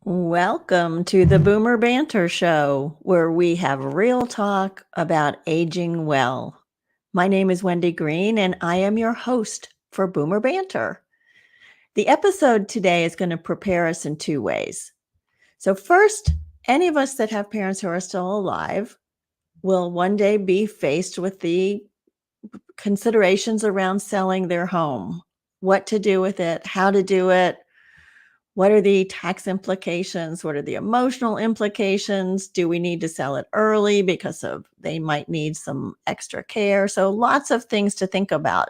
Welcome to the Boomer Banter Show, where we have real talk about aging well. My name is Wendy Green, and I am your host for Boomer Banter. The episode today is going to prepare us in two ways. So, first, any of us that have parents who are still alive will one day be faced with the considerations around selling their home, what to do with it, how to do it. What are the tax implications? What are the emotional implications? Do we need to sell it early because they might need some extra care? So lots of things to think about.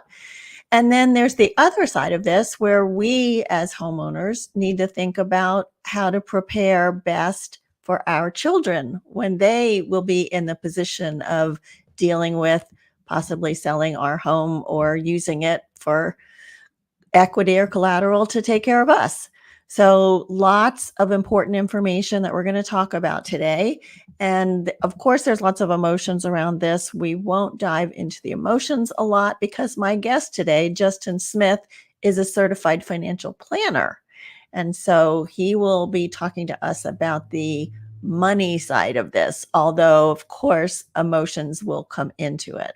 And then there's the other side of this where we as homeowners need to think about how to prepare best for our children when they will be in the position of dealing with possibly selling our home or using it for equity or collateral to take care of us. So lots of important information that we're going to talk about today. And of course, there's lots of emotions around this. We won't dive into the emotions a lot because my guest today, Justin Smith, is a certified financial planner. And so he will be talking to us about the money side of this, although, of course, emotions will come into it.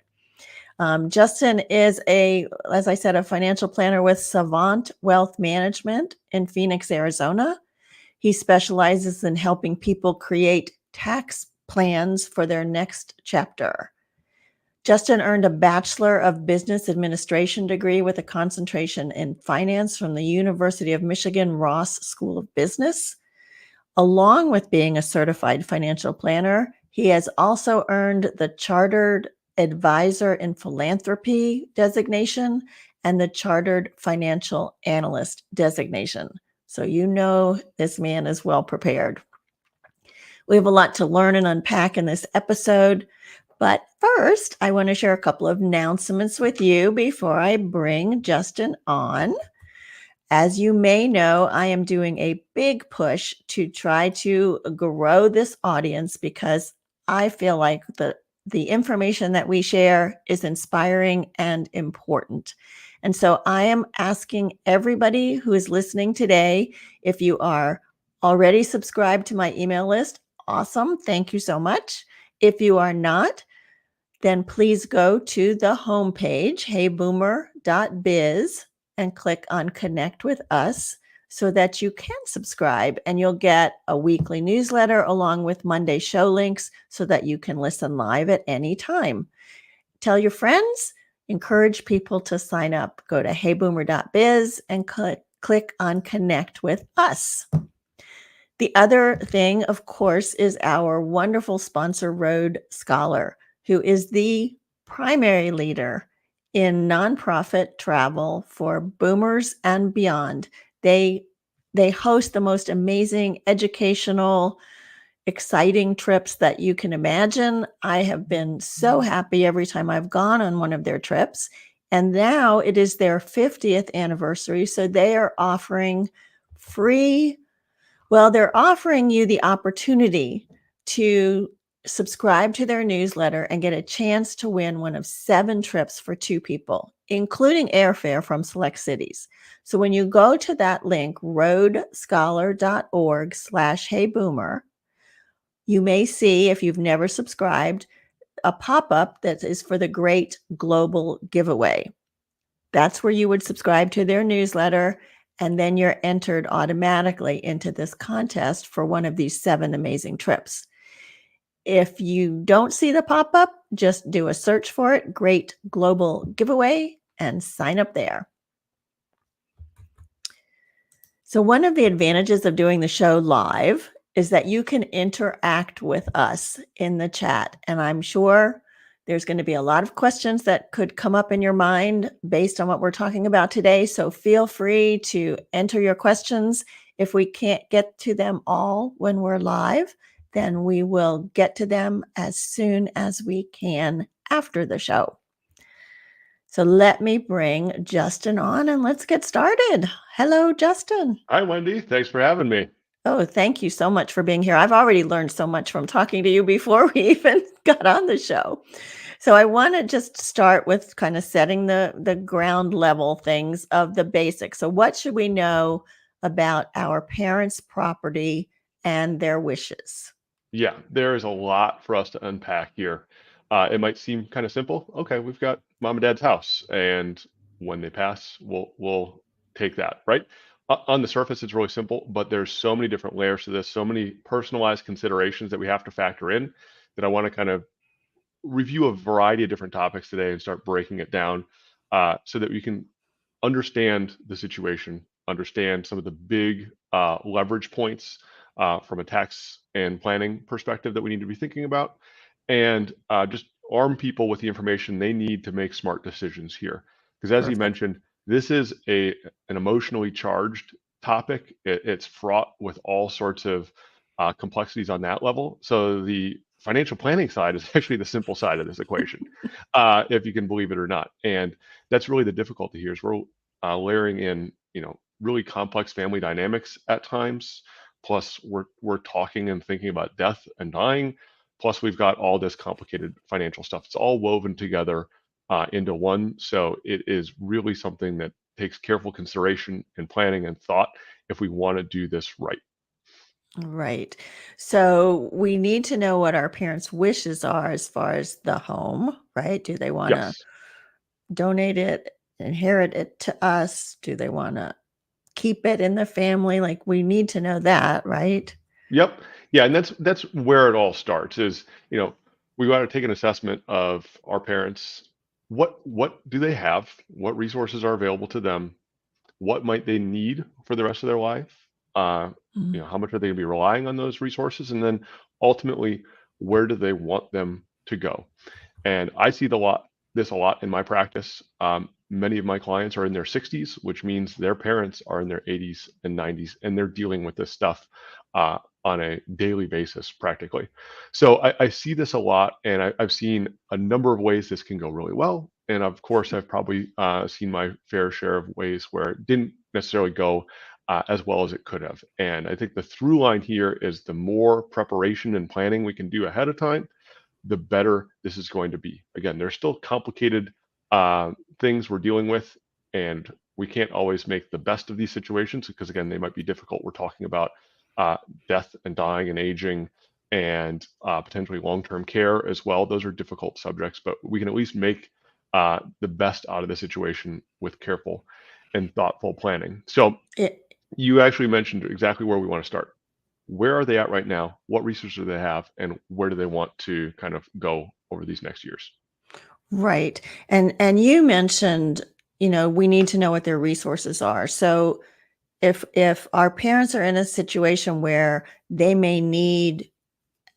Justin is as I said, a financial planner with Savant Wealth Management in Phoenix, Arizona. He specializes in helping people create tax plans for their next chapter. Justin earned a Bachelor of Business Administration degree with a concentration in finance from the University of Michigan Ross School of Business. Along with being a certified financial planner, he has also earned the Chartered Advisor in Philanthropy designation and the Chartered Financial Analyst designation. So you know this man is well prepared. We have a lot to learn and unpack in this episode, but first, I want to share a couple of announcements with you before I bring Justin on. As you may know, I am doing a big push to try to grow this audience because I feel like the information that we share is inspiring and important. And so I am asking everybody who is listening today, if you are already subscribed to my email list, awesome. Thank you so much. If you are not, then please go to the homepage, heyboomer.biz, and click on Connect with Us so that you can subscribe, and you'll get a weekly newsletter along with Monday show links so that you can listen live at any time. Tell your friends, encourage people to sign up. Go to heyboomer.biz and click on Connect with Us. The other thing, of course, is our wonderful sponsor, Road Scholar, who is the primary leader in nonprofit travel for boomers and beyond. They host the most amazing educational, exciting trips that you can imagine. I have been so happy every time I've gone on one of their trips. And now it is their 50th anniversary. So they are offering they're offering you the opportunity to subscribe to their newsletter and get a chance to win one of 7 trips for 2 people, including airfare from select cities. So when you go to that link, roadscholar.org/heyboomer, you may see, if you've never subscribed, a pop-up that is for the Great Global Giveaway. That's where you would subscribe to their newsletter, and then you're entered automatically into this contest for one of these 7 amazing trips. If you don't see the pop-up, just do a search for it, Great Global Giveaway, and sign up there. So one of the advantages of doing the show live is that you can interact with us in the chat. And I'm sure there's going to be a lot of questions that could come up in your mind based on what we're talking about today. So feel free to enter your questions. If we can't get to them all when we're live, then we will get to them as soon as we can after the show. So let me bring Justin on and let's get started. Hello, Justin. Hi, Wendy. Thanks for having me. Oh, thank you so much for being here. I've already learned so much from talking to you before we even got on the show. So I want to just start with kind of setting the ground level things of the basics. So what should we know about our parents' property and their wishes? Yeah, there is a lot for us to unpack here. It might seem kind of simple. Okay, we've got mom and dad's house, and when they pass, we'll take that, right? On the surface, it's really simple, but there's so many different layers to this, so many personalized considerations that we have to factor in that I want to kind of review a variety of different topics today and start breaking it down so that we can understand the situation, understand some of the big leverage points from a tax and planning perspective that we need to be thinking about, and just arm people with the information they need to make smart decisions here. Because as you Perfect. mentioned, this is an emotionally charged topic. It's fraught with all sorts of complexities on that level. So the financial planning side is actually the simple side of this equation, if you can believe it or not. And that's really the difficulty here is we're layering in, really complex family dynamics at times. Plus, we're talking and thinking about death and dying. Plus, we've got all this complicated financial stuff. It's all woven together into one. So it is really something that takes careful consideration and planning and thought if we want to do this right. Right. So we need to know what our parents' wishes are as far as the home, right? Do they want to Yes. donate it, inherit it to us? Do they want to keep it in the family? Like we need to know that, right? Yep. Yeah, and that's where it all starts is, we got to take an assessment of our parents. What do they have? What resources are available to them? What might they need for the rest of their life? Mm. How much are they going to be relying on those resources? And then ultimately, where do they want them to go? And I see this a lot in my practice. Many of my clients are in their 60s, which means their parents are in their 80s and 90s, and they're dealing with this stuff on a daily basis, practically. So I see this a lot, and I've seen a number of ways this can go really well. And of course, I've probably seen my fair share of ways where it didn't necessarily go as well as it could have. And I think the through line here is the more preparation and planning we can do ahead of time, the better this is going to be. Again, there's still complicated things we're dealing with, and we can't always make the best of these situations because, again, they might be difficult. We're talking about death and dying and aging and potentially long-term care as well. Those are difficult subjects, but we can at least make the best out of the situation with careful and thoughtful planning. So It, you actually mentioned exactly where we want to start. Where are they at right now? What resources do they have? And where do they want to kind of go over these next years? right. And you mentioned, we need to know what their resources are. So if our parents are in a situation where they may need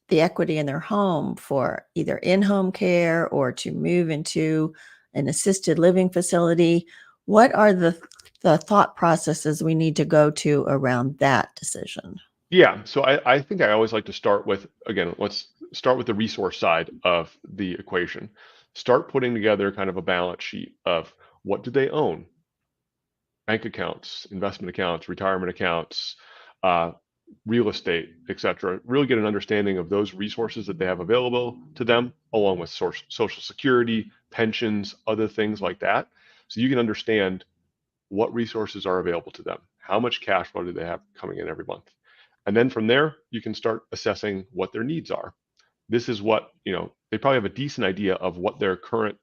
the equity in their home for either in-home care or to move into an assisted living facility, what are the thought processes we need to go to around that decision? Yeah, so I think I always like to start with, again, let's start with the resource side of the equation. Start putting together kind of a balance sheet of what do they own? Bank accounts, investment accounts, retirement accounts, uh, real estate, et cetera. Really get an understanding of those resources that they have available to them, along with social security, pensions, other things like that. So you can understand what resources are available to them, how much cash flow do they have coming in every month. And then from there, you can start assessing what their needs are. This is what, they probably have a decent idea of what their current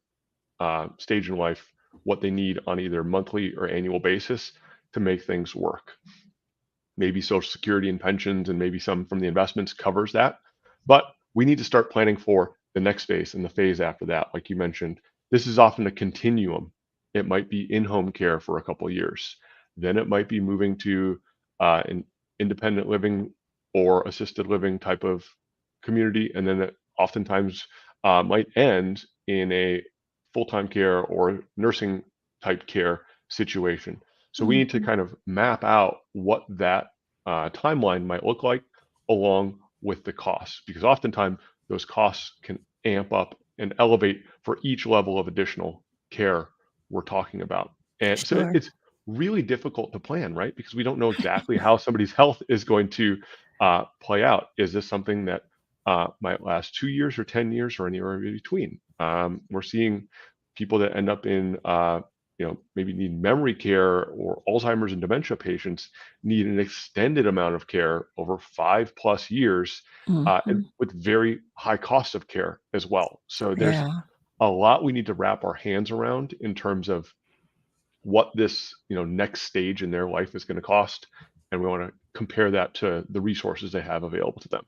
stage in life, what they need on either monthly or annual basis to make things work. Maybe Social Security and pensions and maybe some from the investments covers that. But we need to start planning for the next phase and the phase after that. Like you mentioned, this is often a continuum. It might be in-home care for a couple of years. Then it might be moving to an independent living or assisted living type of community. And then it oftentimes might end in a full-time care or nursing type care situation. So we need to Mhm. kind of map out what that timeline might look like along with the costs, because oftentimes those costs can amp up and elevate for each level of additional care we're talking about. And so Sure. it's really difficult to plan, right? Because we don't know exactly how somebody's health is going to play out. Is this something that might last 2 years or 10 years or anywhere in between? We're seeing people that end up in maybe need memory care, or Alzheimer's and dementia patients need an extended amount of care over 5+ years, and Mhm. with very high costs of care as well. So there's Yeah. a lot we need to wrap our hands around in terms of what this next stage in their life is going to cost, and we want to compare that to the resources they have available to them.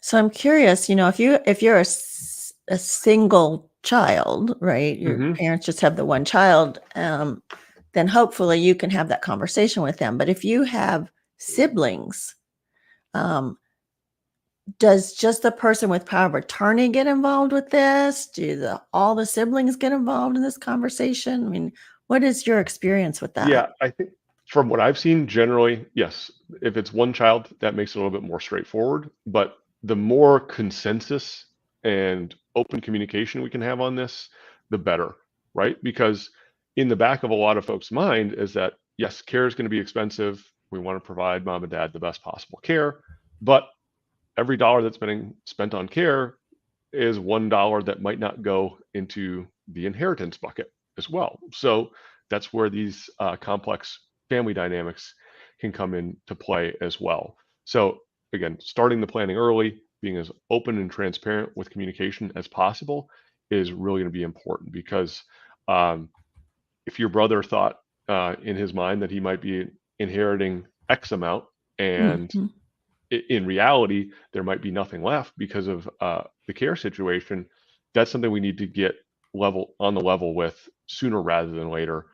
So I'm curious, if you're a single child, right? Your Hmm. parents just have the one child, then hopefully you can have that conversation with them. But if you have siblings, um, does just the person with power of attorney get involved with this? Do all the siblings get involved in this conversation? I mean, what is your experience with that? Yeah, I think from what I've seen, generally, yes, if it's one child, that makes it a little bit more straightforward. But the more consensus and open communication we can have on this, the better, right? Because in the back of a lot of folks' mind is that, yes, care is going to be expensive. We want to provide mom and dad the best possible care. But every dollar that's being spent on care is $1 that might not go into the inheritance bucket as well. So that's where these complex family dynamics can come into play as well. So again, starting the planning early, being as open and transparent with communication as possible is really going to be important, because um, if your brother thought in his mind that he might be inheriting X amount, and Mhm. in reality, there might be nothing left because of the care situation. That's something we need to get on the level with sooner rather than later,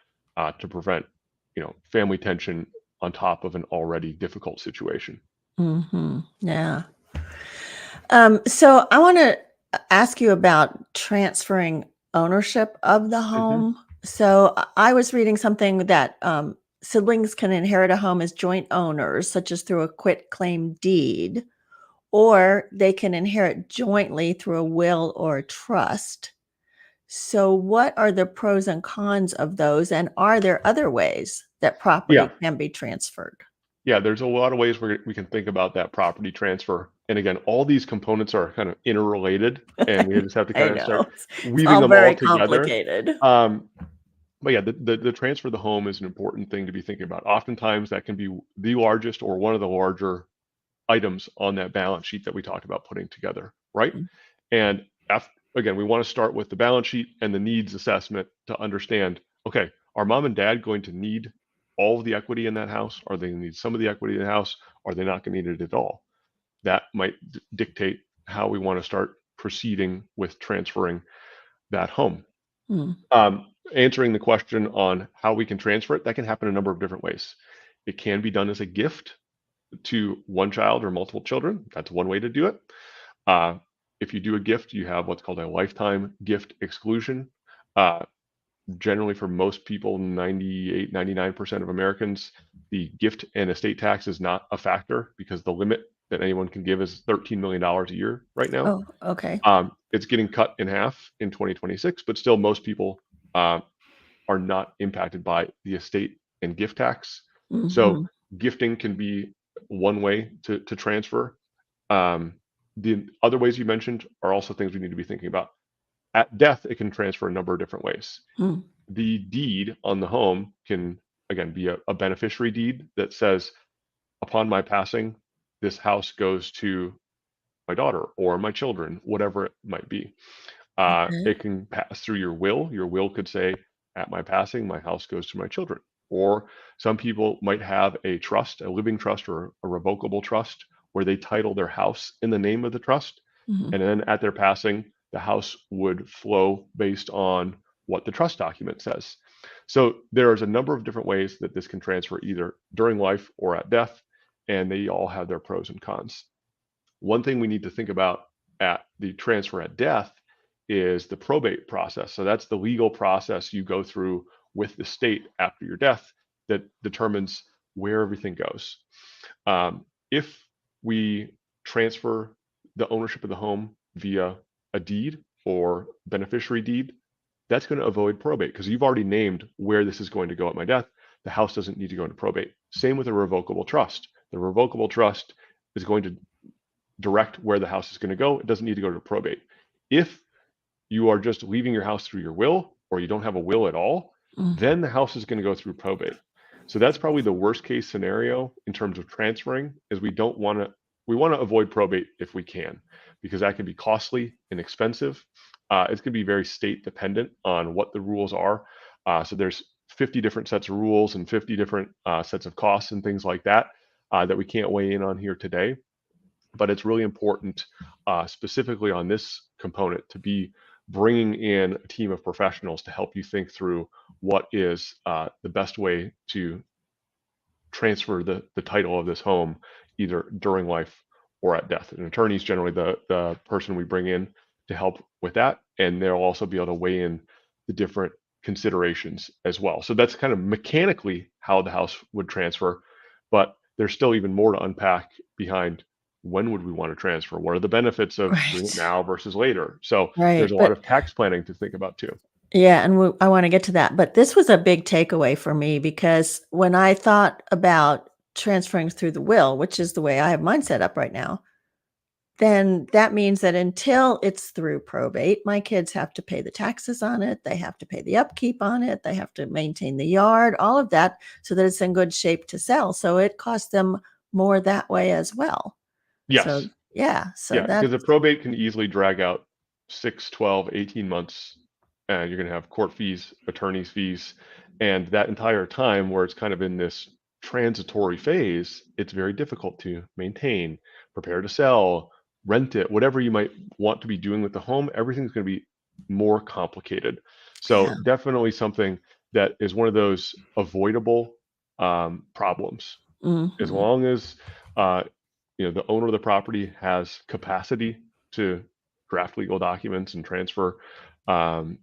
to prevent, family tension on top of an already difficult situation. Mhm. Yeah. So I want to ask you about transferring ownership of the Hmm. home. So I was reading something that siblings can inherit a home as joint owners, such as through a quit claim deed, or they can inherit jointly through a will or a trust. So, what are the pros and cons of those? And are there other ways that Yeah, property can be transferred? yeah. There's a lot of ways we can think about that property transfer, and again, all these components are kind of interrelated, and we just have to I kind of start know it's weaving all them all very together. complicated. Um, But yeah, the transfer of the home is an important thing to be thinking about. Oftentimes, that can be the largest or one of the larger items on that balance sheet that we talked about putting together, right? And again, we want to start with the balance sheet and the needs assessment to understand, okay, are mom and dad going to need all of the equity in that house? Are they going to need some of the equity in the house? Are they not going to need it at all? That might dictate how we want to start proceeding with transferring that home. Mm, Answering the question on how we can transfer it, that can happen a number of different ways. It can be done as a gift to one child or multiple children. That's one way to do it. Uh, if you do a gift, you have what's called a lifetime gift exclusion. Uh, Generally, for most people, 98, 99% of Americans, the gift and estate tax is not a factor, because the limit that anyone can give is $13 million a year right now. oh, okay. It's getting cut in half in 2026, but still most people uh, are not impacted by the estate and gift tax. So Mhm, gifting can be one way to transfer. Um, the other ways you mentioned are also things we need to be thinking about. At death, it can transfer a number of different ways. mm, The deed on the home can, again, be a beneficiary deed that says, upon my passing, this house goes to my daughter or my children, whatever it might be. okay. It can pass through your will. Your will could say, at my passing, my house goes to my children. Or some people might have a trust, a living trust or a revocable trust, where they title their house in the name of the trust. Mhm, And then at their passing, the house would flow based on what the trust document says. So there's a number of different ways that this can transfer, either during life or at death, and they all have their pros and cons. One thing we need to think about at the transfer at death is the probate process. So that's the legal process you go through with the state after your death that determines where everything goes. If we transfer the ownership of the home via a deed or beneficiary deed, that's going to avoid probate, because you've already named where this is going to go at my death. The house doesn't need to go into probate. Same with a revocable trust. The revocable trust is going to direct where the house is going to go. It doesn't need to go to probate. If you are just leaving your house through your will, or you don't have a will at all, Mm. Then the house is going to go through probate. So that's probably the worst case scenario in terms of transferring, is we want to avoid probate if we can, because that can be costly and expensive. It's going to be very state dependent on what the rules are. So there's 50 different sets of rules and 50 different sets of costs and things like that that we can't weigh in on here today. But it's really important, specifically on this component, to be bringing in a team of professionals to help you think through what is the best way to transfer the title of this home, either during life or at death. An attorney is generally the person we bring in to help with that, and they'll also be able to weigh in the different considerations as well. So that's kind of mechanically how the house would transfer, but there's still even more to unpack behind when would we want to transfer? What are the benefits of doing it Right. now versus later? So there's Right. a lot But of tax planning to think about too. yeah, and I want to get to that. But this was a big takeaway for me because when I thought about transferring through the will, which is the way I have mine set up right now, then that means that until it's through probate, my kids have to pay the taxes on it. They have to pay the upkeep on it. They have to maintain the yard, all of that, so that it's in good shape to sell. So it costs them more that way as well. So Yes. yeah, so Yeah, that's because a probate can easily drag out 6, 12, 18 months, and you're gonna have court fees, attorney's fees, and that entire time where it's kind of in this transitory phase, it's very difficult to maintain, prepare to sell, rent it, whatever you might want to be doing with the home, everything's gonna be more complicated. So yeah. definitely something that is one of those avoidable problems. As Mhm. long as uh, the owner of the property has capacity to draft legal documents and transfer um,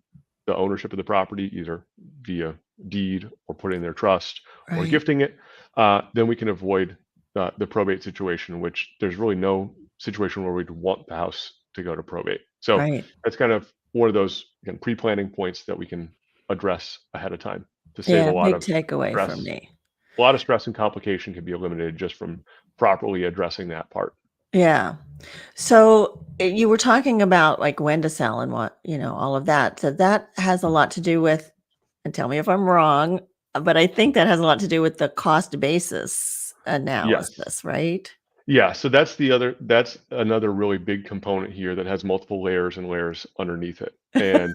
the ownership of the property either via deed or put in their trust or Right. gifting it, then we can avoid the probate situation, which there's really no situation where we'd want the house to go to probate. So Right. that's kind of one of those, again, pre-planning points that we can address ahead of time to save Yeah, big takeaway for stress. me. A lot of stress and complication can be eliminated just from properly addressing that part. Yeah. So you were talking about like when to sell and what, all of that. So that has a lot to do with, and tell me if I'm wrong, but I think that has a lot to do with the cost basis Yes. analysis, right? Yeah, so that's another really big component here that has multiple layers and layers underneath it. And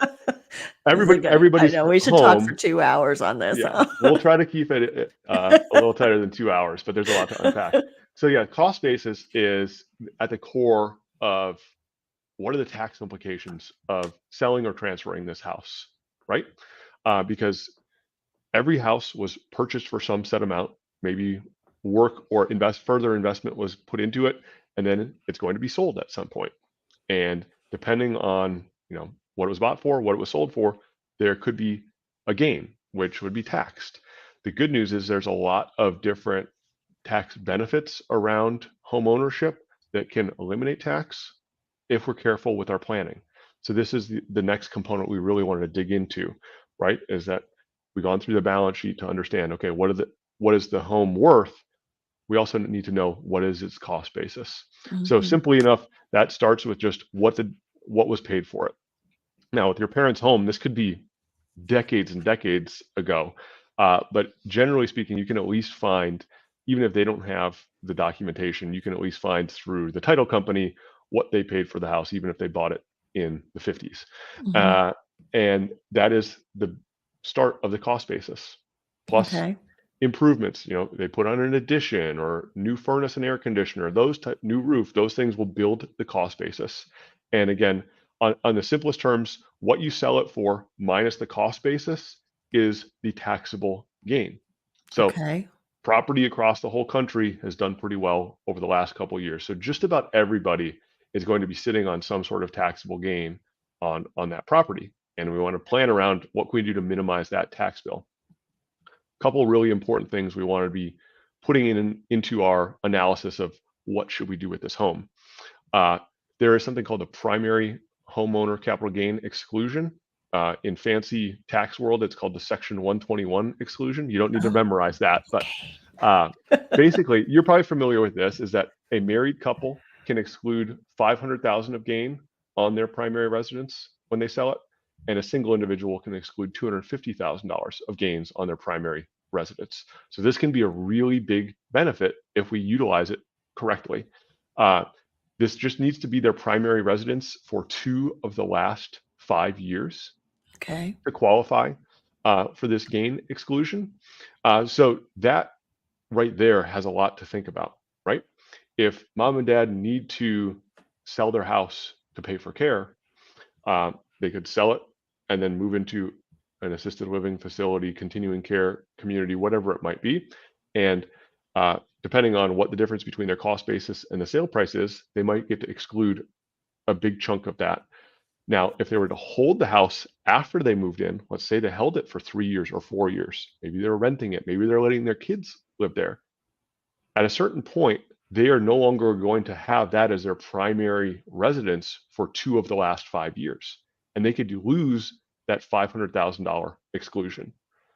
I everybody's know we should talk for home, 2 hours on this, yeah, huh? we'll try to keep it a little tighter than 2 hours, but there's a lot to unpack. So yeah, cost basis is at the core of what are the tax implications of selling or transferring this house, right? Because every house was purchased for some set amount, maybe work or further investment was put into it, and then it's going to be sold at some point. And depending on, what it was bought for, what it was sold for, there could be a gain, which would be taxed. The good news is there's a lot of different tax benefits around home ownership that can eliminate tax if we're careful with our planning. So this is the next component we really wanted to dig into, right? Is that we've gone through the balance sheet to understand, okay, what is the home worth? We also need to know what is its cost basis. So Mhm. simply enough, that starts with just what was paid for it. Now, with your parents' home, this could be decades and decades ago. But generally speaking, you can at least find, even if they don't have the documentation, you can at least find through the title company what they paid for the house, even if they bought it in the 50s. Mhm. Uh, and that is the start of the cost basis. Plus Okay. improvements, they put on an addition or new furnace and air conditioner, new roof, those things will build the cost basis. And again, on the simplest terms, what you sell it for minus the cost basis is the taxable gain. So Okay. property across the whole country has done pretty well over the last couple of years. So just about everybody is going to be sitting on some sort of taxable gain on that property. And we want to plan around what can we do to minimize that tax bill. A couple of really important things we want to be putting into our analysis of what should we do with this home. Uh, there is something called the primary homeowner capital gain exclusion. In fancy tax world, it's called the Section 121 exclusion. You don't need to Oh, memorize that, but okay. uh, basically, you're probably familiar with this. Is that a married couple can exclude 500,000 of gain on their primary residence when they sell it, and a single individual can exclude $250,000 of gains on their primary residence. So this can be a really big benefit if we utilize it correctly. This just needs to be their primary residence for 2 of the last 5 years Okay. to qualify for this gain exclusion. So that right there has a lot to think about, right? If mom and dad need to sell their house to pay for care, they could sell it and then move into an assisted living facility, continuing care community, whatever it might be. And depending on what the difference between their cost basis and the sale price is, they might get to exclude a big chunk of that. Now, if they were to hold the house after they moved in, let's say they held it for 3 years or 4 years, maybe they're renting it, maybe they're letting their kids live there. At a certain point, they are no longer going to have that as their primary residence for 2 of the last 5 years. And they could lose that $500,000 exclusion.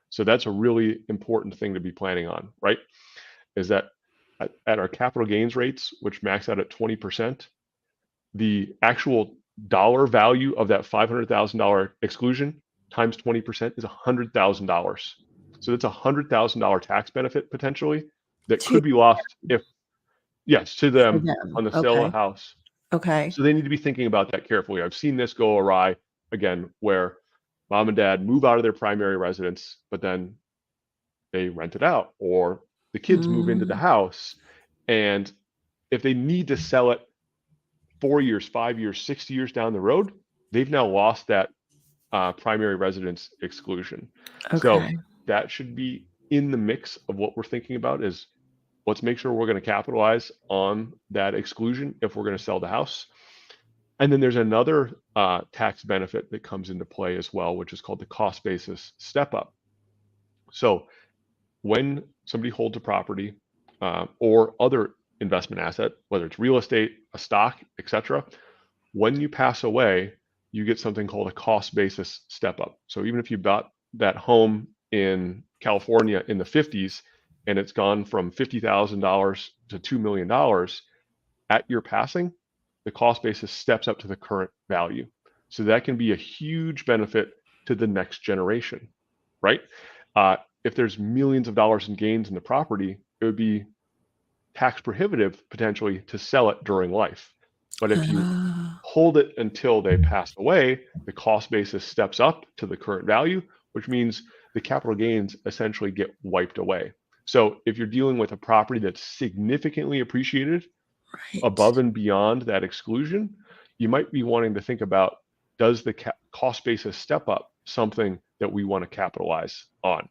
So that's a really important thing to be planning on, right? Is that at our capital gains rates, which max out at 20%, the actual dollar value of that $500,000 exclusion times 20% is $100,000. So that's a $100,000 tax benefit potentially that To could be lost if, yes, to for them them. on the sale of Okay. the house. Okay. So they need to be thinking about that carefully. I've seen this go awry again, where mom and dad move out of their primary residence, but then they rent it out, or the kids move into the Mm, house. And if they need to sell it 4 years, 5 years, 6 years down the road, they've now lost that primary residence exclusion. So okay. that should be in the mix of what we're thinking about is let's make sure we're going to capitalize on that exclusion if we're going to sell the house. And then there's another tax benefit that comes into play as well, which is called the cost basis step up. So when somebody holds a property or other investment asset, whether it's real estate, a stock, etc., when you pass away, you get something called a cost basis step up. So even if you bought that home in California in the 50s and it's gone from $50,000 to $2 million, at your passing, the cost basis steps up to the current value. So that can be a huge benefit to the next generation, right? If there's millions of dollars in gains in the property, it would be tax prohibitive potentially to sell it during life. But if you Ah, hold it until they pass away, the cost basis steps up to the current value, which means the capital gains essentially get wiped away. So if you're dealing with a property that's significantly appreciated right. above and beyond that exclusion, you might be wanting to think about, does the cost basis step up something that we want to capitalize on?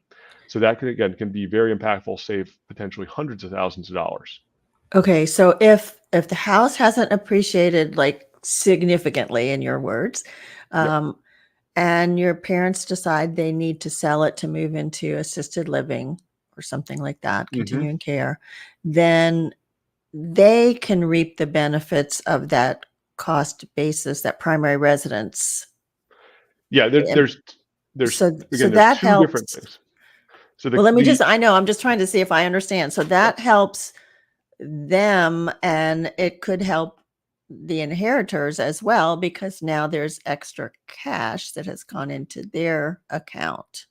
So that can be very impactful, save potentially hundreds of thousands of dollars. Okay, so if the house hasn't appreciated like significantly in your words, Yep. um, and your parents decide they need to sell it to move into assisted living or something like that, Hmm. continuing care, then they can reap the benefits of that cost basis, that primary residence. Yeah, And there's so again there's that two different helps. things. So Well, let me the I know, I'm just trying to see if I understand. So Yep. that helps them, and it could help the inheritors as well, because now there's extra cash that has gone into their account,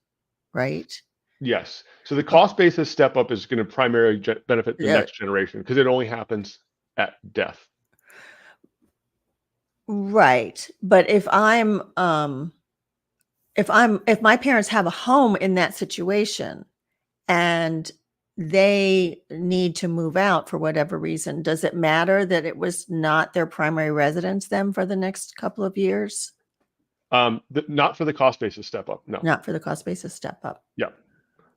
right? Yes. So the Okay. cost basis step up is going to primarily benefit the Yeah, next generation because it only happens at death. right. But if my parents have a home in that situation and they need to move out for whatever reason, does it matter that it was not their primary residence then for the next couple of years? Not for the cost basis step up. No. Not for the cost basis step up. Yeah.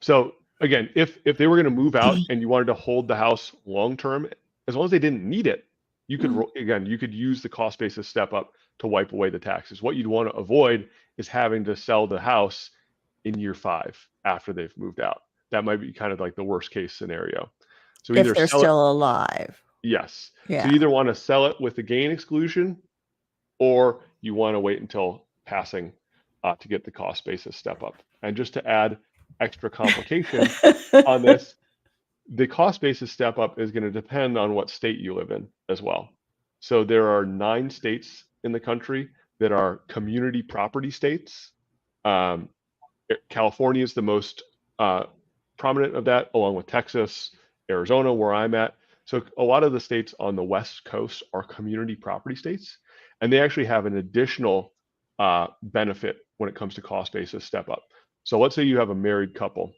So again, if they were going to move out and you wanted to hold the house long term, as long as they didn't need it, you could Mm, again you could use the cost basis step up to wipe away the taxes. What you'd want to avoid is having to sell the house in year 5 after they've moved out. That might be kind of like the worst case scenario. So if either they're sell it, still alive. yes. So Yeah. you either want to sell it with the gain exclusion, or you want to wait until passing to get the cost basis step up. And just to add extra complication on this, the cost basis step up is going to depend on what state you live in as well. So there are 9 states in the country that are community property states. Um, California is the most prominent of that, along with Texas, Arizona, where I'm at. So a lot of the states on the West Coast are community property states, and they actually have an additional benefit when it comes to cost basis step up. So let's say you have a married couple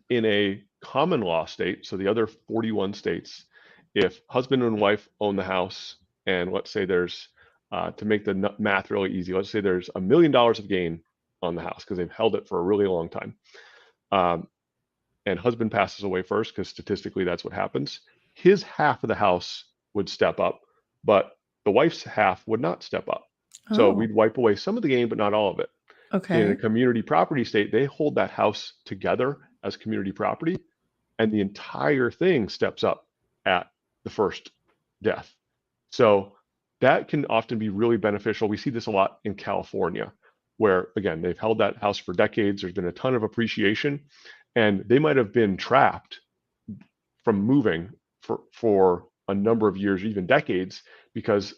in a common law state, so the other 41 states, if husband and wife own the house, and let's say there's, to make the math really easy, let's say there's $1 million of gain on the house because they've held it for a really long time. And husband passes away first because statistically that's what happens. His half of the house would step up, but the wife's half would not step up. So Oh, we'd wipe away some of the gain, but not all of it. In a okay. community property state, they hold that house together as community property, and the entire thing steps up at the first death. So that can often be really beneficial. We see this a lot in California, where again, they've held that house for decades. There's been a ton of appreciation, and they might have been trapped from moving for a number of years, even decades, because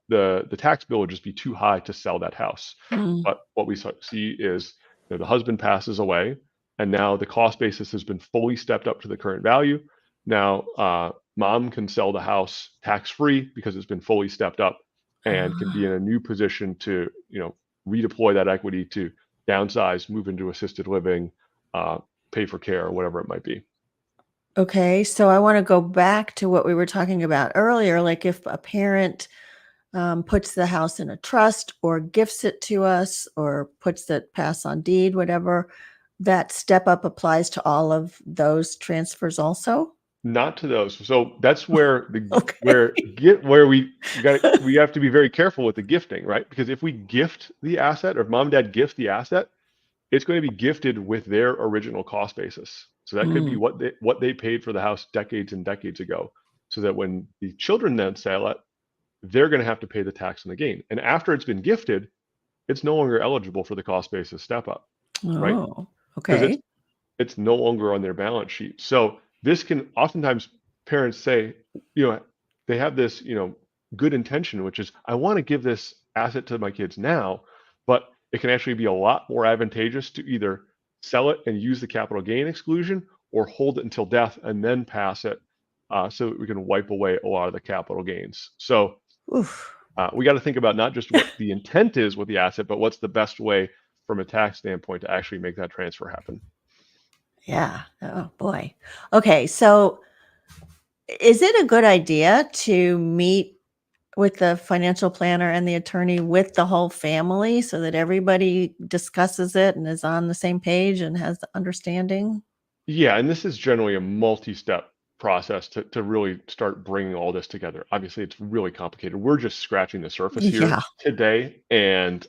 the tax bill would just be too high to sell that house. Mm. But what we see is, the husband passes away, and now the cost basis has been fully stepped up to the current value. Now, mom can sell the house tax free because it's been fully stepped up, and can be in Ah, a new position to, redeploy that equity to downsize, move into assisted living, pay for care, or whatever it might be. okay. So I want to go back to what we were talking about earlier. Like if a parent puts the house in a trust or gifts it to us or puts it pass on deed, whatever, that step up applies to all of those transfers also? Not to those. So that's where Okay. we have to be very careful with the gifting, right? Because if we gift the asset, or if mom and dad gift the asset, it's going to be gifted with their original cost basis. So that could be Mm. what they paid for the house decades and decades ago. So that when the children then sell it, they're going to have to pay the tax on the gain. And after it's been gifted, it's no longer eligible for the cost basis step up, right? Oh, Because okay. it's no longer on their balance sheet. So this can oftentimes, parents say, they have this, good intention, which is, I want to give this asset to my kids now, but it can actually be a lot more advantageous to either sell it and use the capital gain exclusion, or hold it until death and then pass it, so that we can wipe away a lot of the capital gains. So Oof. we got to think about not just what the intent is with the asset, but what's the best way from a tax standpoint to actually make that transfer happen. Yeah. Oh boy. Okay. So is it a good idea to meet with the financial planner and the attorney with the whole family so that everybody discusses it and is on the same page and has the understanding? Yeah, and this is generally a multi-step process to really start bringing all this together. Obviously, it's really complicated. We're just scratching the surface here Yeah. today, and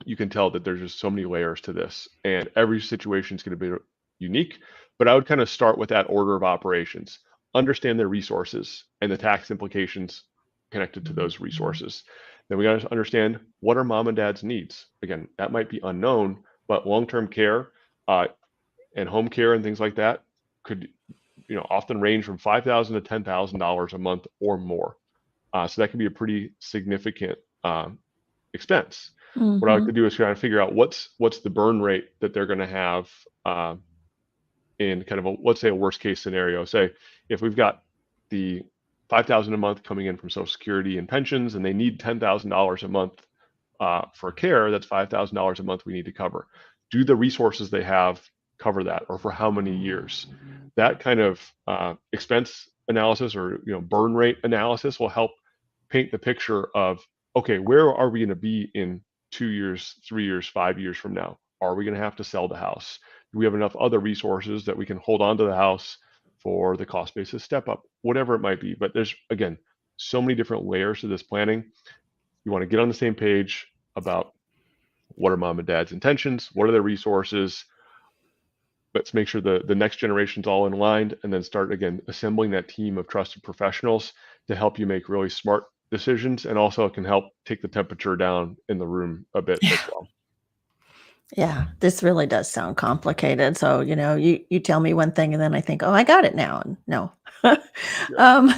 you can tell that there's just so many layers to this, and every situation is going to be unique. But I would kind of start with that order of operations, understand their resources and the tax implications connected to those resources. Then we got to understand, what are mom and dad's needs. Again, that might be unknown, but long-term care, uh, and home care and things like that could, often range from $5,000 to $10,000 a month or more. So that can be a pretty significant expense. What I like to Mhm. do is kind of figure out what's the burn rate that they're going to have, in kind of let's say a worst case scenario. Say if we've got the 5,000 a month coming in from Social Security and pensions, and they need $10,000 a month for care, that's $5,000 a month we need to cover. Do the resources they have cover that, or for how many years? That kind of expense analysis, or burn rate analysis, will help paint the picture of, okay, where are we going to be in 2 years, 3 years, 5 years from now? Are we going to have to sell the house? Do we have enough other resources that we can hold on to the house for the cost basis step up, whatever it might be? But there's, again, so many different layers to this planning. You want to get on the same page about, what are mom and dad's intentions, what are their resources. Let's make sure the next generation's all in line, and then start, again, assembling that team of trusted professionals to help you make really smart decisions, and also it can help take the temperature down in the room a bit as well. Yeah, this really does sound complicated. So, you tell me one thing and then I think, "Oh, I got it now." And no. Yeah. Um,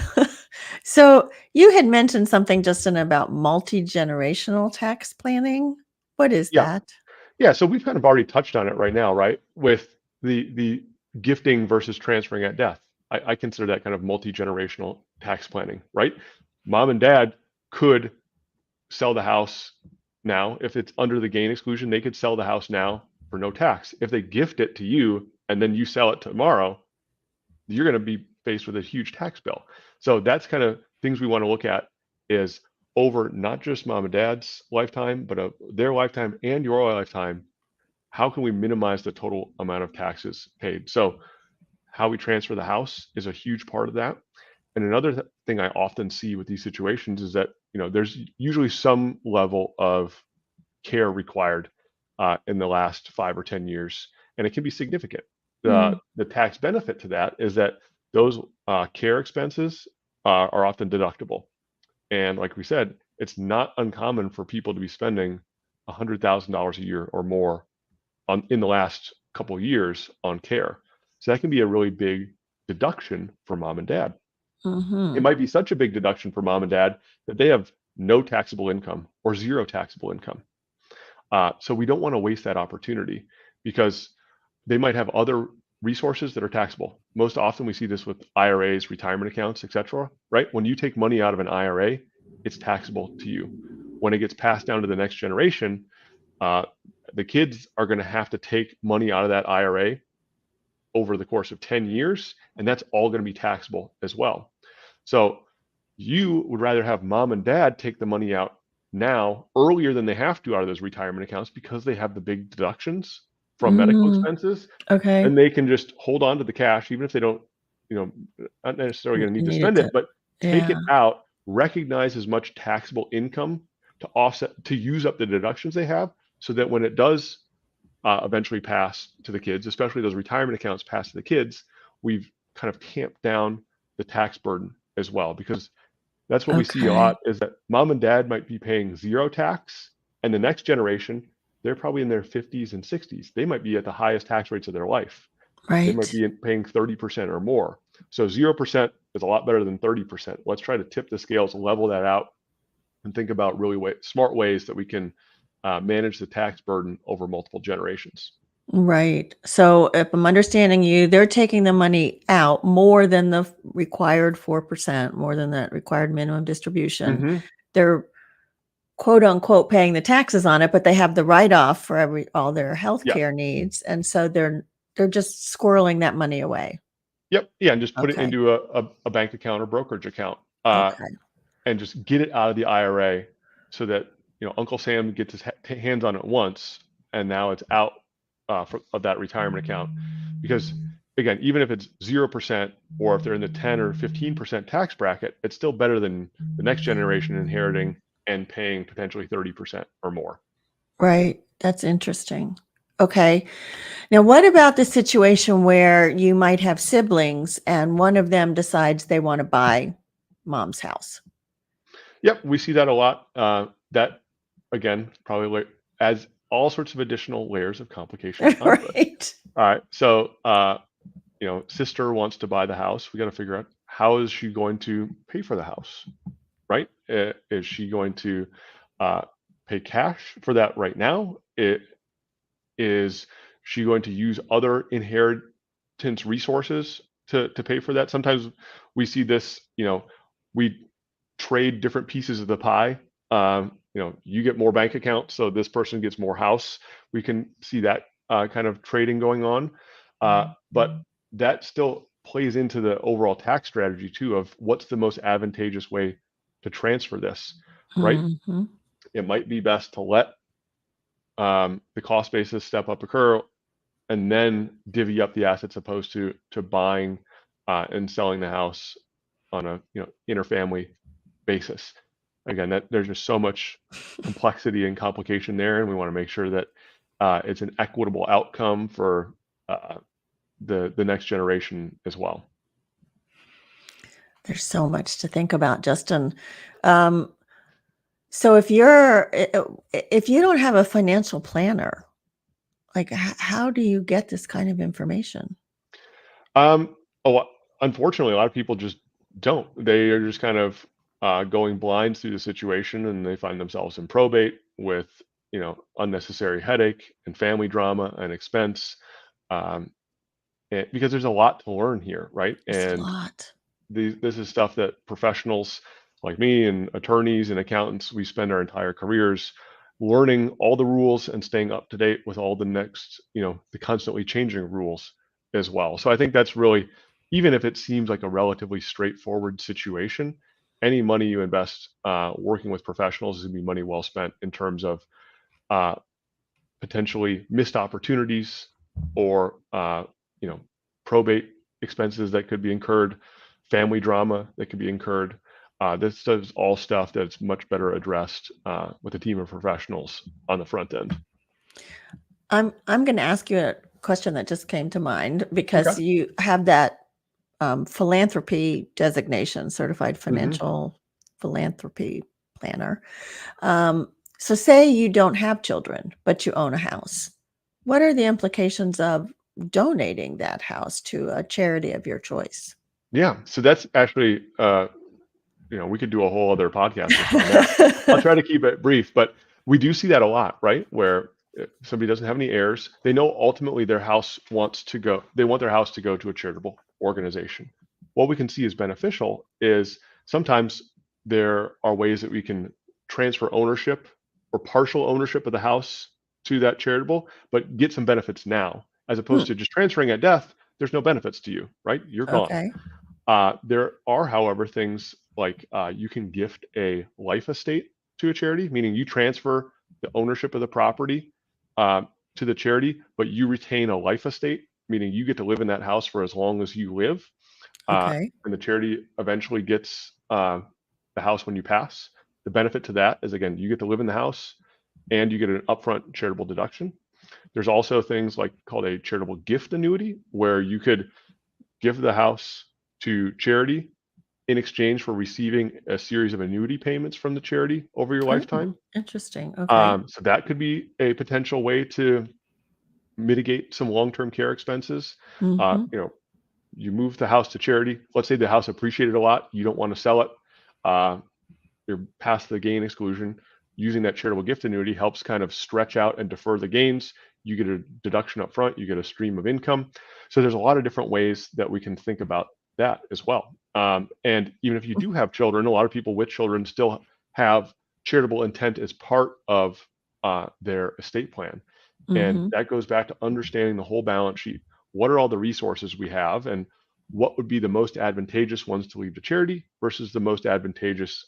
so you had mentioned something, Justin, about multi-generational tax planning. What is Yeah. that? Yeah. So we've kind of already touched on it right now, right? With the gifting versus transferring at death. I consider that kind of multi-generational tax planning, right? Mom and dad could sell the house now. If it's under the gain exclusion, they could sell the house now for no tax. If they gift it to you and then you sell it tomorrow, you're going to be faced with a huge tax bill. So that's kind of things we want to look at is over not just mom and dad's lifetime, but their lifetime and your lifetime. How can we minimize the total amount of taxes paid? So how we transfer the house is a huge part of that. And another thing I often see with these situations is that, there's usually some level of care required in the last 5 or 10 years, and it can be significant. Mm, The tax benefit to that is that those care expenses are often deductible. And like we said, it's not uncommon for people to be spending $100,000 a year or more in the last couple of years on care. So that can be a really big deduction for mom and dad. It mhm, might be such a big deduction for mom and dad that they have no taxable income or zero taxable income. So we don't want to waste that opportunity because they might have other resources that are taxable. Most often we see this with IRAs, retirement accounts, etc. Right? When you take money out of an IRA, it's taxable to you. When it gets passed down to the next generation, uh, the kids are going to have to take money out of that IRA over the course of 10 years, and that's all going to be taxable as well. So you would rather have mom and dad take the money out now earlier than they have to out of those retirement accounts because they have the big deductions from medical mm, expenses. okay. And they can just hold on to the cash, even if they don't, you know, not necessarily going to need to Needed spend to, it, but take yeah, it out, recognize as much taxable income to offset, to use up the deductions they have so that when it does eventually pass to the kids, especially those retirement accounts pass to the kids, we've kind of tamped down the tax burden as well. Because that's what we see a okay, lot is that mom and dad might be paying zero tax, and the next generation, they're probably in their 50s and 60s. They might be at the highest tax rates of their life. They might right. be paying 30% or more. So 0% is a lot better than 30%. Let's try to tip the scales, level that out, and think about really smart ways that we can manage the tax burden over multiple generations. Right. So if I'm understanding you, they're taking the money out more than the required 4%, more than that required minimum distribution. Hmm. They're quote unquote paying the taxes on it, but they have the write-off for all their Yeah. healthcare needs. And so they're just squirreling that money away. Yep. Yeah. And just put it Okay. into a bank account or brokerage account. Okay. And just get it out of the IRA so that Uncle Sam gets his hands on it once, and now it's out of that retirement account. Because again, even if it's 0% or if they're in the 10 or 15% tax bracket, it's still better than the next generation inheriting and paying potentially 30% or more. Right. That's interesting. Okay. Now, what about the situation where you might have siblings and one of them decides they want to buy mom's house? Yep, we see that a lot. That again probably adds all sorts of additional layers of complication onto it. Right. All right, so sister wants to buy the house. We got to figure out how is she going to pay for the house, right? Is she going to uh, pay cash for that right now? Is she going to use other inheritance resources to pay for that? Sometimes we see this, we trade different pieces of the pie. You get more bank accounts, so this person gets more house. We can see that kind of trading going on. But that still plays into the overall tax strategy too of what's the most advantageous way to transfer this, right? Mhm. It might be best to let the cost basis step up occur and then divvy up the assets opposed to buying and selling the house on a interfamily basis. Again, that there's just so much complexity and complication there, and we want to make sure that it's an equitable outcome for the next generation as well. There's so much to think about, Justin. Um, so if you don't have a financial planner, Like, how do you get this kind of information? Um, a lot, unfortunately, a lot of people just don't. They are just kind of going blind through the situation, and they find themselves in probate with, unnecessary headache and family drama and expense. Um, because there's a lot to learn here, right? It's a And lot. this is stuff that professionals like me and attorneys and accountants, we spend our entire careers learning all the rules and staying up to date with all the next, the constantly changing rules as well. So I think that's really, even if it seems like a relatively straightforward situation, any money you invest working with professionals is going to be money well spent in terms of uh, potentially missed opportunities or you know probate expenses that could be incurred, family drama that could be incurred. This is all stuff that's much better addressed with a team of professionals on the front end. I'm going to ask you a question that just came to mind Okay. because you have that philanthropy designation, certified hmm financial philanthropy planner. Um, so say you don't have children, but you own a house. What are the implications of donating that house to a charity of your choice? Yeah. So that's actually we could do a whole other podcast just on that. I'll try to keep it brief, but we do see that a lot, right? Where somebody doesn't have any heirs, they know ultimately they want their house to go to a charitable organization. What we can see as beneficial is sometimes there are ways that we can transfer ownership or partial ownership of the house to that charitable, but get some benefits now, as opposed Hmm, to just transferring at death. There's no benefits to you, right? You're gone. okay. There are, however, things like you can gift a life estate to a charity, meaning you transfer the ownership of the property uh, to the charity, but you retain a life estate, meaning you get to live in that house for as long as you live. Okay. And the charity eventually gets the house when you pass. The benefit to that is, again, you get to live in the house and you get an upfront charitable deduction. There's also things like called a charitable gift annuity, where you could give the house to charity in exchange for receiving a series of annuity payments from the charity over your Oh, lifetime. interesting. Okay. So that could be a potential way to mitigate some long-term care expenses. Uh, Hmm. you know, you move the house to charity. Let's say the house appreciated a lot. You don't want to sell it. Uh, you're past the gain exclusion. Using that charitable gift annuity helps kind of stretch out and defer the gains. You get a deduction up front. You get a stream of income. So there's a lot of different ways that we can think about that as well. And even if you do have children, a lot of people with children still have charitable intent as part of their estate plan. And Hmm. that goes back to understanding the whole balance sheet. What are all the resources we have, and what would be the most advantageous ones to leave to charity versus the most advantageous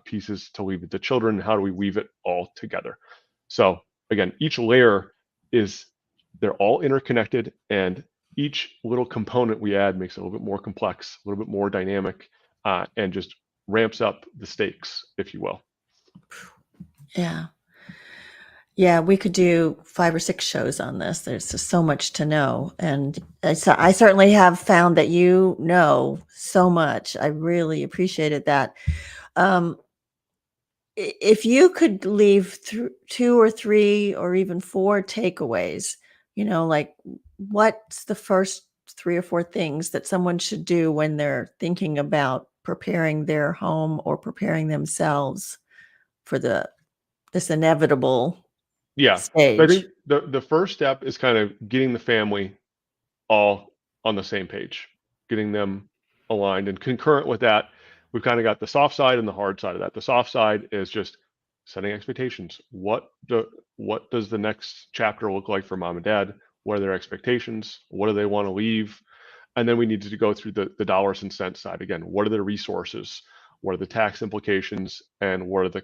pieces to leave it to children? How do we weave it all together? So again, each layer is, they're all interconnected, and each little component we add makes it a little bit more complex, a little bit more dynamic, and just ramps up the stakes, if you will. Yeah. Yeah, we could do 5 or 6 shows on this. There's just so much to know, and I certainly have found that you know so much. I really appreciated that. Um, if you could leave 2 or 3 or even 4 takeaways, like what's the first 3 or 4 things that someone should do when they're thinking about preparing their home or preparing themselves for this inevitable Yeah. So I think stage? the first step is kind of getting the family all on the same page, getting them aligned. And concurrent with that, we've kind of got the soft side and the hard side of that. The soft side is just setting expectations. What does the next chapter look like for mom and dad? What are their expectations? What do they want to leave? And then we need to go through the dollars and cents side again. What are the resources? What are the tax implications? And what are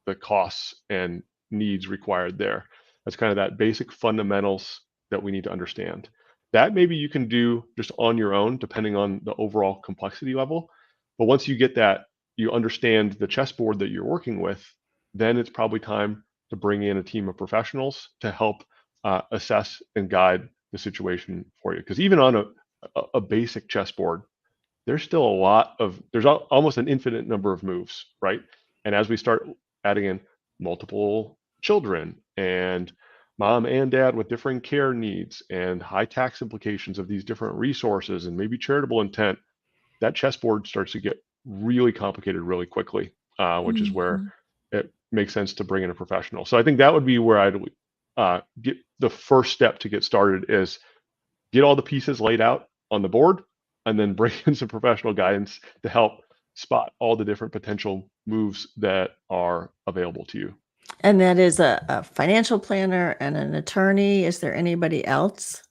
the costs and needs required there? That's kind of that basic fundamentals that we need to understand. That maybe you can do just on your own, depending on the overall complexity level. But once you get that, you understand the chessboard that you're working with, then it's probably time to bring in a team of professionals to help assess and guide the situation for you. Because even on a basic chessboard, there's still a lot of, almost an infinite number of moves, right? And as we start adding in multiple children and mom and dad with differing care needs and high tax implications of these different resources and maybe charitable intent, that chessboard starts to get really complicated really quickly, which is where Mhm. it makes sense to bring in a professional. So I think that would be where I'd get the first step to get started is get all the pieces laid out on the board and then bring in some professional guidance to help spot all the different potential moves that are available to you. And that is a financial planner and an attorney. Is there anybody else?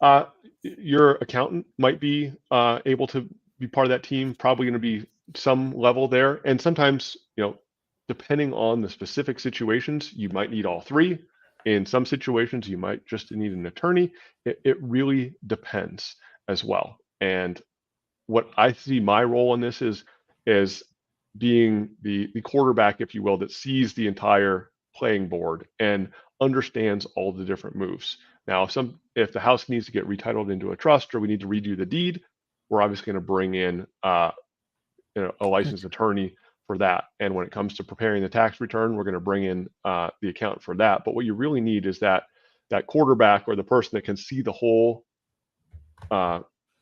Your accountant might be able to be part of that team, probably going to be some level there. And sometimes, depending on the specific situations, you might need all three. In some situations, you might just need an attorney. It really depends as well. And what I see my role in this is being the quarterback, if you will, that sees the entire playing board and understands all the different moves. Now, if the house needs to get retitled into a trust or we need to redo the deed, we're obviously going to bring in a licensed attorney for that. And when it comes to preparing the tax return, we're going to bring in the accountant for that. But what you really need is that quarterback or the person that can see the whole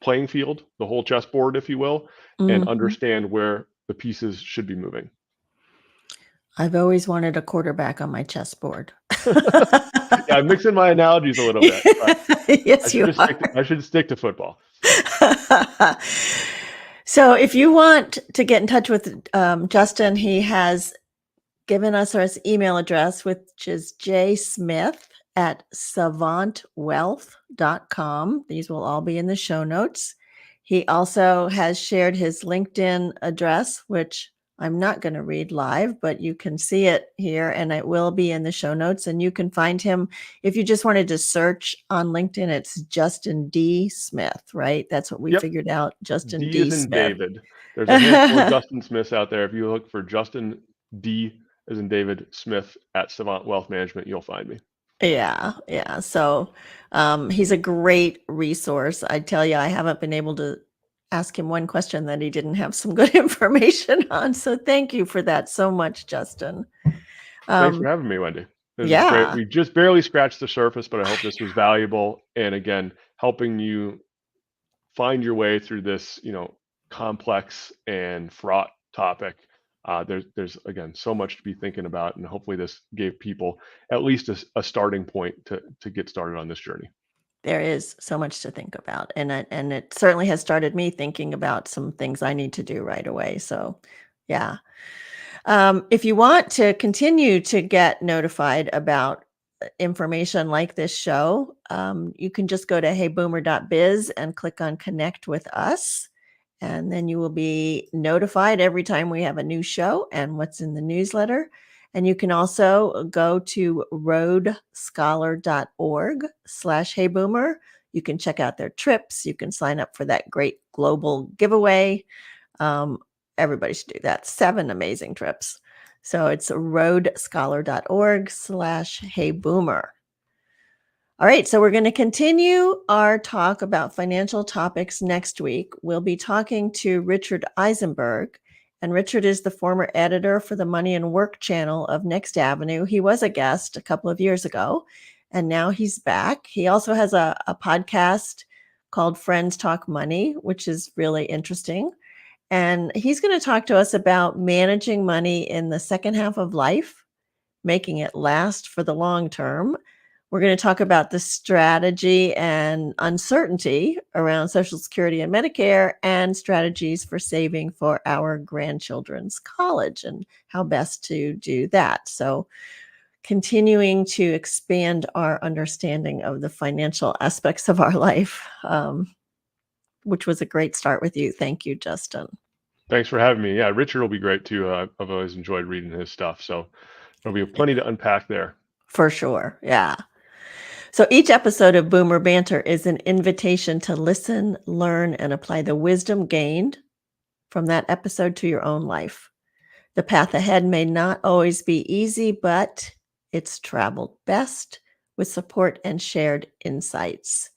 playing field, the whole chessboard, if you will, and Mhm. understand where the pieces should be moving. I've always wanted a quarterback on my chessboard. Yeah, I'm mixing my analogies a little bit, but Yes, you are. I should stick to football. So if you want to get in touch with Justin, he has given us his email address, which is jsmith@savantwealth.com. These will all be in the show notes. He also has shared his LinkedIn address, which I'm not going to read live, but you can see it here and it will be in the show notes. And you can find him if you just wanted to search on LinkedIn. It's Justin D. Smith, right? That's what we Yep. figured out. Justin D is D. in Smith. David. There's a handful of Justin Smiths out there. If you look for Justin D as in David Smith at Savant Wealth Management, you'll find me. Yeah. So he's a great resource. I tell you, I haven't been able to ask him one question that he didn't have some good information on. So thank you for that so much, Justin. Thanks for Um, having me, Wendy. This is great. yeah, We just barely scratched the surface, but I hope this was valuable. And again, helping you find your way through this, complex and fraught topic. There's again so much to be thinking about, and hopefully this gave people at least a starting point to get started on this journey. there is so much to think about. And it certainly has started me thinking about some things I need to do right away. So yeah. If you want to continue to get notified about information like this show, you can just go to heyboomer.biz and click on connect with us. And then you will be notified every time we have a new show and what's in the newsletter. And you can also go to roadscholar.org/heyboomer. You can check out their trips. You can sign up for that great global giveaway. Um, Everybody should do that. 7 amazing trips. So it's roadscholar.org/heyboomer. All right, so we're going to continue our talk about financial topics next week. We'll be talking to Richard Eisenberg, and Richard is the former editor for the Money and Work channel of Next Avenue. He was a guest a couple of years ago, and now he's back. He also has a podcast called Friends Talk Money, which is really interesting. And he's going to talk to us about managing money in the second half of life, making it last for the long term. We're going to talk about the strategy and uncertainty around Social Security and Medicare and strategies for saving for our grandchildren's college and how best to do that. So continuing to expand our understanding of the financial aspects of our life, which was a great start with you. Thank you, Justin. Thanks for having me. Yeah, Richard will be great too. I've always enjoyed reading his stuff, so there'll be plenty to unpack there. For sure. Yeah. So each episode of Boomer Banter is an invitation to listen, learn, and apply the wisdom gained from that episode to your own life. The path ahead may not always be easy, but it's traveled best with support and shared insights.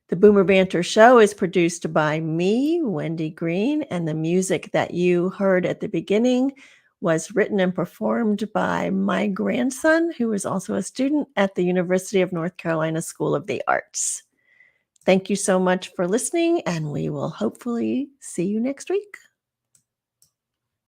The Boomer Banter Show is produced by me, Wendy Green, and the music that you heard at the beginning was written and performed by my grandson, who is also a student at the University of North Carolina School of the Arts. Thank you so much for listening, and we will hopefully see you next week.